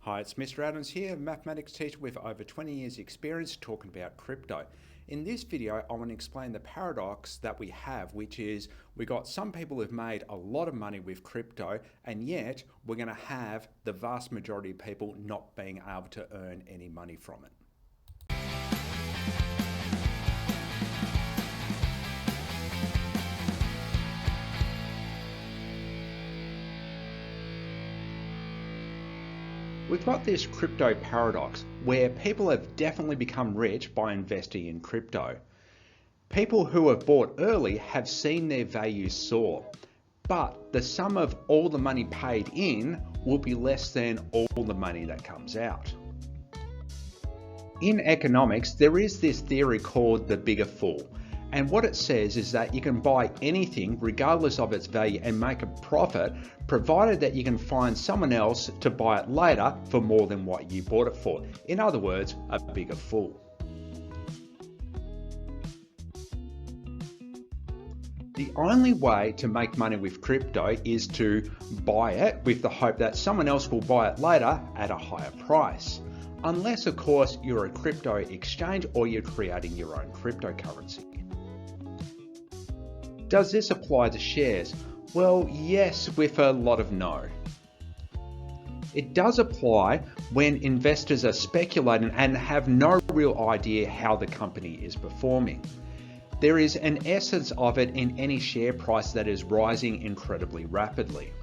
Hi, it's Mr. Adams here, mathematics teacher with over 20 years experience talking about crypto. In this video, I want to explain the paradox that we have, which is we got some people who've made a lot of money with crypto, and yet we're going to have the vast majority of people not being able to earn any money from it. We've got this crypto paradox where people have definitely become rich by investing in crypto. People who have bought early have seen their values soar, but the sum of all the money paid in will be less than all the money that comes out. In economics, there is this theory called the bigger fool. And what it says is that you can buy anything regardless of its value and make a profit, provided that you can find someone else to buy it later for more than what you bought it for. In other words, a bigger fool. The only way to make money with crypto is to buy it with the hope that someone else will buy it later at a higher price. Unless, of course, you're a crypto exchange or you're creating your own cryptocurrency. Does this apply to shares? Well, yes, with a lot of no. It does apply when investors are speculating and have no real idea how the company is performing. There is an essence of it in any share price that is rising incredibly rapidly.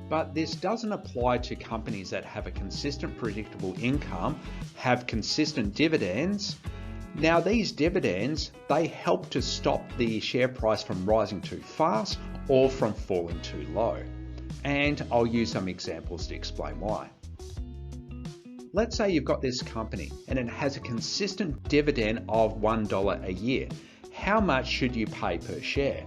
But this doesn't apply to companies that have a consistent, predictable income, have consistent dividends. Now these dividends, they help to stop the share price from rising too fast or from falling too low. And I'll use some examples to explain why. Let's say you've got this company and it has a consistent dividend of $1 a year. How much should you pay per share?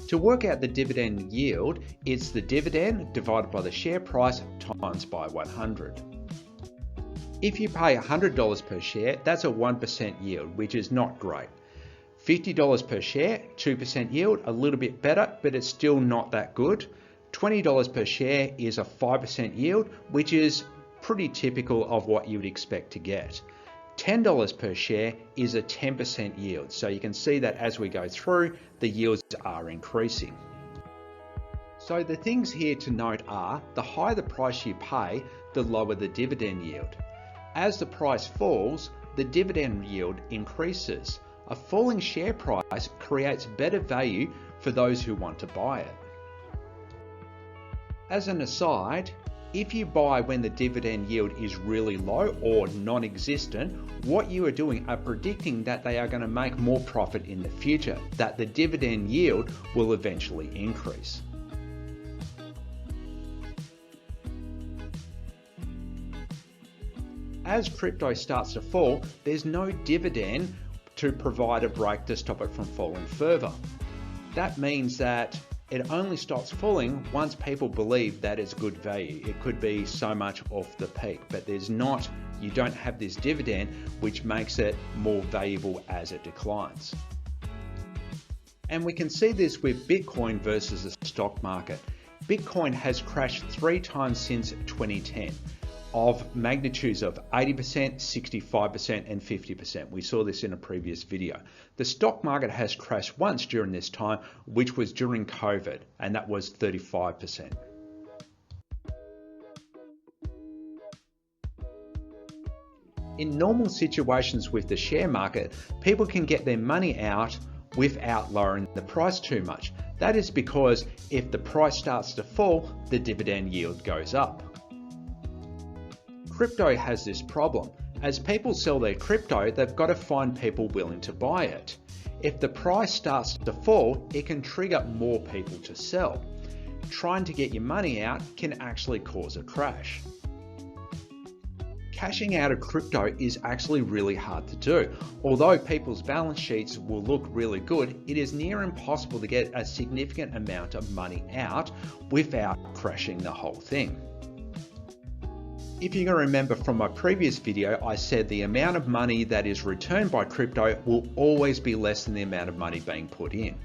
To work out the dividend yield, it's the dividend divided by the share price times by 100. If you pay $100 per share, that's a 1% yield, which is not great. $50 per share, 2% yield, a little bit better, but it's still not that good. $20 per share is a 5% yield, which is pretty typical of what you would expect to get. $10 per share is a 10% yield. So you can see that as we go through, the yields are increasing. So the things here to note are, the higher the price you pay, the lower the dividend yield. As the price falls, the dividend yield increases. A falling share price creates better value for those who want to buy it. As an aside, if you buy when the dividend yield is really low or non-existent, what you are doing are predicting that they are going to make more profit in the future, that the dividend yield will eventually increase. As crypto starts to fall, there's no dividend to provide a brake to stop it from falling further. That means that it only stops falling once people believe that it's good value. It could be so much off the peak, but you don't have this dividend, which makes it more valuable as it declines. And we can see this with Bitcoin versus the stock market. Bitcoin has crashed 3 times since 2010. Of magnitudes of 80%, 65% and 50%. We saw this in a previous video. The stock market has crashed once during this time, which was during COVID, and that was 35%. In normal situations with the share market, people can get their money out without lowering the price too much. That is because if the price starts to fall, the dividend yield goes up. Crypto has this problem. As people sell their crypto, they've got to find people willing to buy it. If the price starts to fall, it can trigger more people to sell. Trying to get your money out can actually cause a crash. Cashing out of crypto is actually really hard to do. Although people's balance sheets will look really good, it is near impossible to get a significant amount of money out without crashing the whole thing. If you can remember from my previous video, I said the amount of money that is returned by crypto will always be less than the amount of money being put in.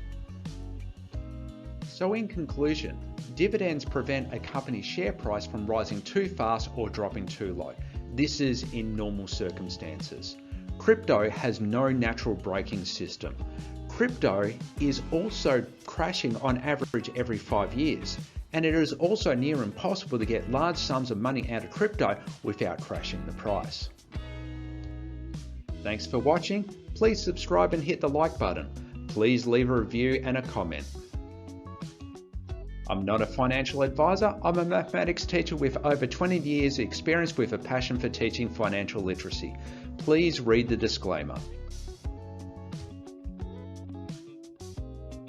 So in conclusion, dividends prevent a company's share price from rising too fast or dropping too low. This is in normal circumstances. Crypto has no natural braking system. Crypto is also crashing on average every 5 years, and it is also near impossible to get large sums of money out of crypto without crashing the price. Thanks for watching. Please subscribe and hit the like button. Please leave a review and a comment. I'm not a financial advisor. I'm a mathematics teacher with over 20 years experience with a passion for teaching financial literacy. Please read the disclaimer.